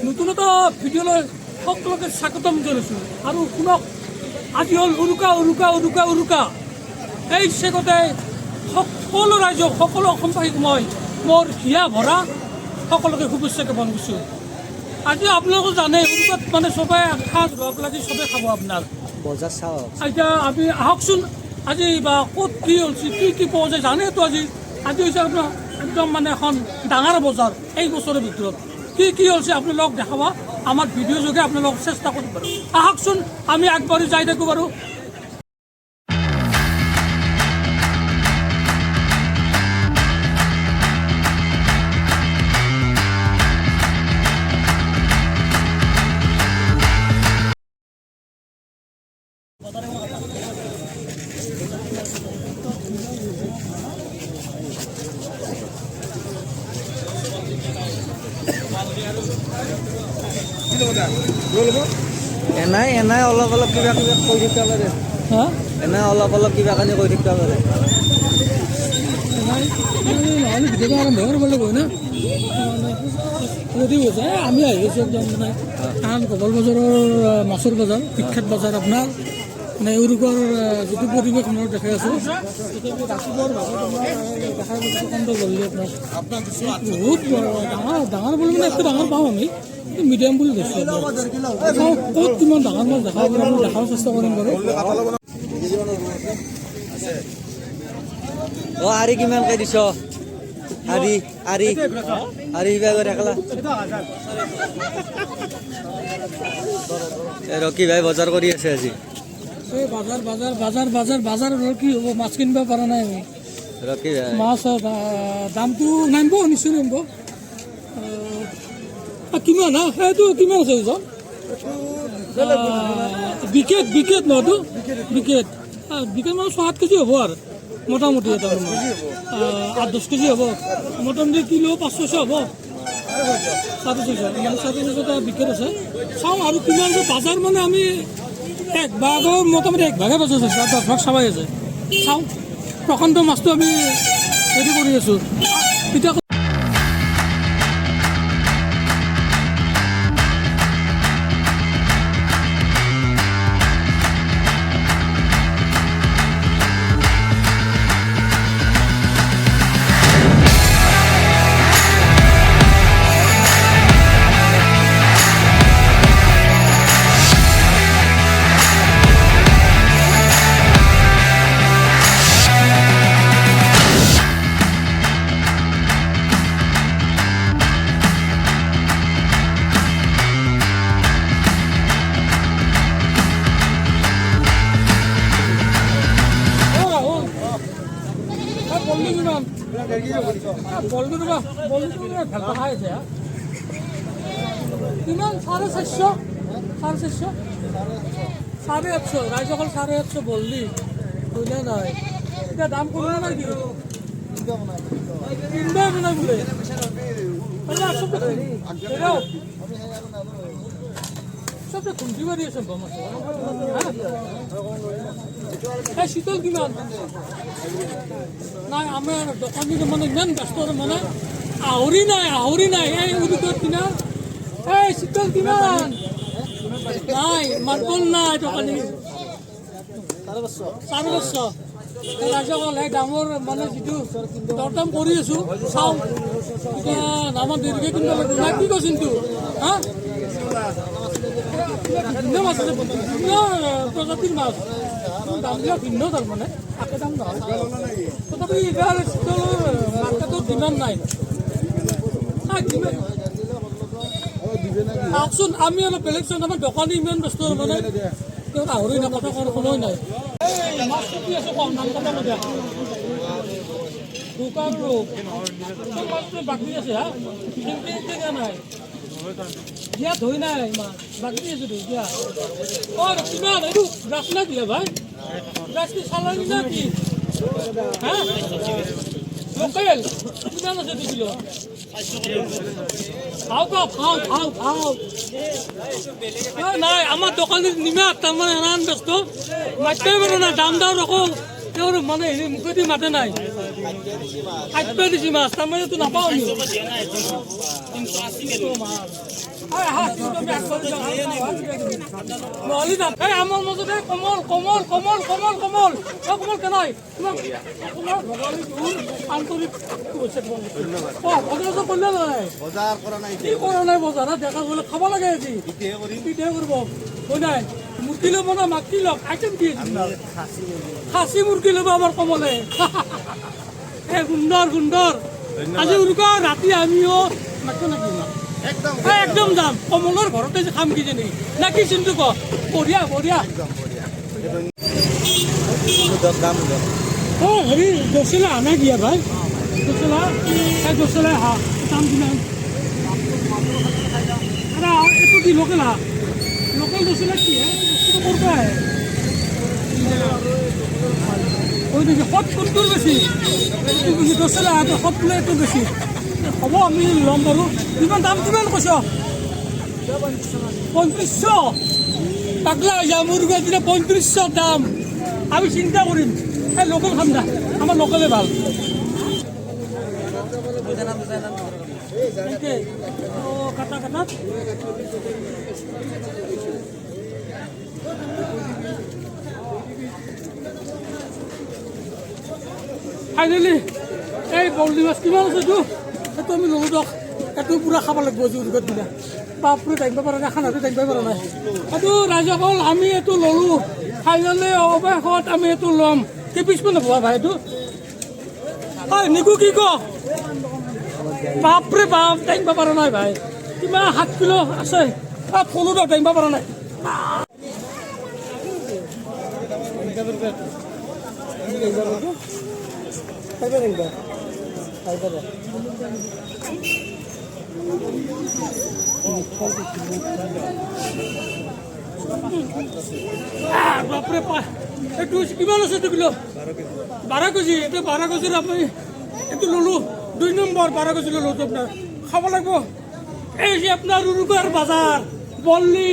নতুন এটা ভিডিঅ'লৈ সকলোকে স্বাগতম জনাইছোঁ আৰু শুনক আজি হ'ল উৰুকা এই চেগতে সকলো ৰাইজক সকলো অসমবাসীক মই মোৰ হিয়া ভৰা সকলোকে শুভেচ্ছা জ্ঞাপন কৰিছোঁ। আজি আপোনালোকে জানে উৰুকাত মানে চবে সাজ ৰস লাগি চবে খাব আপোনাৰ বজাৰ চাওক। এতিয়া আপুনি আহকচোন আজি বা ক'ত কি হৈছে কি পোৱা যায় জানেতো আজি হৈছে আপোনাৰ একদম মানে এখন ডাঙৰ বজাৰ এই বছৰৰ ভিতৰত কি হৈছে আপোনালোকক দেখাব আমাৰ ভিডিঅ' যোগে আপোনালোকক চেষ্টা কৰিব পাৰোঁ। আহকচোন আমি আগবাঢ়ি যাই থাকোঁ বাৰু। এনাই অলপ কিবা কিবি কৈ থাকিব পাৰে। এনাই অলপ কিবা কানি কৈ থাকিব পাৰে। ভিডিঅ'টো আৰম্ভ কৰিব লাগিব না যদি হৈছে আমি আহি আছোঁ একদম মানে কাৰণ গগল বজাৰৰ মাছৰ বজাৰ বিখ্যাত বজাৰ আপোনাৰ মানে উৰুকাৰ যিটো পৰিৱেশ মই দেখাই আছোঁ ৰাতিপুৱাৰ দেখাই প্ৰকাণ্ড গ'লে আপোনাৰ বহুত ডাঙৰ বুলি মানে একটু ডাঙৰ পাওঁ আমি মিডিয়াম বুলি দেখিছোঁ। ক'ত কিমান ডাঙৰ মাছ দেখাব পাৰোঁ আমি দেখাব চেষ্টা কৰিম বাৰু। অঁ আৰি কিমানকৈ দিছ? আৰি কিবা কৰি থাকলা ৰকি ভাই বজাৰ কৰি আছে আজি। এই বাজাৰ কি হ'ব মাছ কিনিব পৰা নাই আমি। ৰকি ভাই মাছ দামটো নামিব নিশ্চয় নামিব। কিমান সেইটো কিমান আছে ওজন? বিকেট নহয়তো বিকেট মানে 6-7 কেজি হ'ব আৰু মোটামুটি এটা 8-10 কেজি হ'ব মোটামুটি কিলো 500 হ'ব 650 মানে 650 বিকেট আছে। চাওঁ আৰু কিমান বাজাৰ মানে আমি এক ভাগৰ মোটামুটি এক ভাগে বাজাৰ আছে 10 ভাগ চাবাই আছে। চাওঁ প্ৰকাণ্ড মাছটো আমি হেৰি কৰি আছোঁ এতিয়া কিমান 450 ৰাইজসকল 850 বললি বুঝলে নাই এতিয়া দাম কমে নাই কি কিনবা বনাই বোলে সবটা খুঁজি বাড়ি আছে শীতল কিমান নাই আমার দোকানি মানে ইমান ব্যস্ত মানে আহরি নাই এই উদিকত কিনা এই শীতল কিমান নাই মাতবল নাই দোকানি 450 ৰাইজসকল এই দামৰ মানে যিটো দৰদাম কৰি আছোঁ চাওঁ এতিয়া দামত দেৰিকৈ কিনিব লাগিব নাই কি কৈছিল তো হা ভিন্ন মাছ আছে ভিন্ন প্ৰজাতিৰ মাছ দামবিলাক ভিন্ন তাৰমানে একে দাম নহয় তথাপি এইবাৰ শীতলৰ মাৰ্কেটত ডিমাণ্ড নাই আহকচোন আমি অলপ বেলেগ চাওঁ আমাৰ দোকানী ইমান ব্যস্ত মানে তেওঁ আহৰি নাপাতে সময় নাই মাছটো কি আছে কম নাম কথা কৈ দিয়া দোকান মাছটো বাকী আছে হা নাই দিয়া ধৰি নাই মাছ বাকী আছে দিয়া অঁ কিমান এইটো গ্ৰাছ না দিলে ভাই গ্ৰাছ কি চালানি না কি হা লোকেল কিমান আছে 2 কিলো খাও নাই আমার দোকানের নিমাত তারমানে এনান ব্যস্ত মাততেই পারে না দাম দাও রকম তেওঁৰ মানে হেৰি মুখেদি মাতে নাই খাদ্য দিছি মাছ তাৰমানে তো নাপাওঁ আমি নহ'লে না এই আমাৰ মাজতে কমল কমল কমল কমল কমল কমল কেনাই তোমাক আপোনাৰ ভগৱানী বহুত আন্তৰিক হৈছে ধন্যবাদ বজাৰ কৰিলে নাই বজাৰ কৰা নাই কি কৰা নাই বজাৰত দেখা গ'লে খাব লাগে আজি পিঠে কৰিব হয় নাই মুৰ্গী ল'ব না মাকি লওক আইটেম কি খাচী মুৰ্গী ল'ব আমাৰ কমলে এই সুন্দৰ সুন্দৰ আজি উৰুকা ৰাতি আমিও মাতিব নাকি একদম যাম কমলৰ ঘৰতে যে খাম কিজানি না কি চিন্তু ক বঢ়িয়া বঢ়িয়া অঁ হেৰি দচলা আনা দিয়া ভাই দচলা এই দচলাই হা দাম কিমান এইটো কি লোকেল হা লোকেল দচলা কি হে বস্তুটো ক'ৰ পৰা আহে ওই দেখি সৎ কোনটোৰ বেছি দচলা সৎ বোলে এইটো বেছি হ'ব আমি ল'ম বাৰু কিমান দাম কিমান কৈছ 3500 পাগলা হৈ যাম মোৰ দিনা 3500 দাম আমি চিন্তা কৰিম এই লোকেল খাম দা আমাৰ লোকেলে ভাল কাটা কাটা ফাইনেলি এই বৰ্লি মাছ কিমান আছে এইটো সেইটো আমি ল'লোঁ দিয়ক এইটো পূৰা খাব লাগিব আজি উৰুকাৰ দিনা বাপৰে দাঙিব পৰা নাই খানাটো দাঙিব পৰা নাই এইটো ৰাইজসকল আমি এইটো ল'লোঁ ফাইনেলি অৱশেষত আমি এইটো ল'ম কেইপিচমান হ'ব ভাই এইটো হয় নিকু কি ক বাপৰে বাপ দাঙিব পৰা নাই ভাই কিমান 7 কিলো আছে থলোঁ দিয়ক দাঙিব পৰা নাই বাপৰে এইটো কিমান আছে 2 কিলো 12 কেজি এইটো 12 কেজিৰ আপুনি এইটো ল'লোঁ 2 নম্বৰ 12 কেজি ল'লোঁ আপোনাৰ খাব লাগিব এই যে আপোনাৰ উৰুকাৰ বজাৰ বল্লি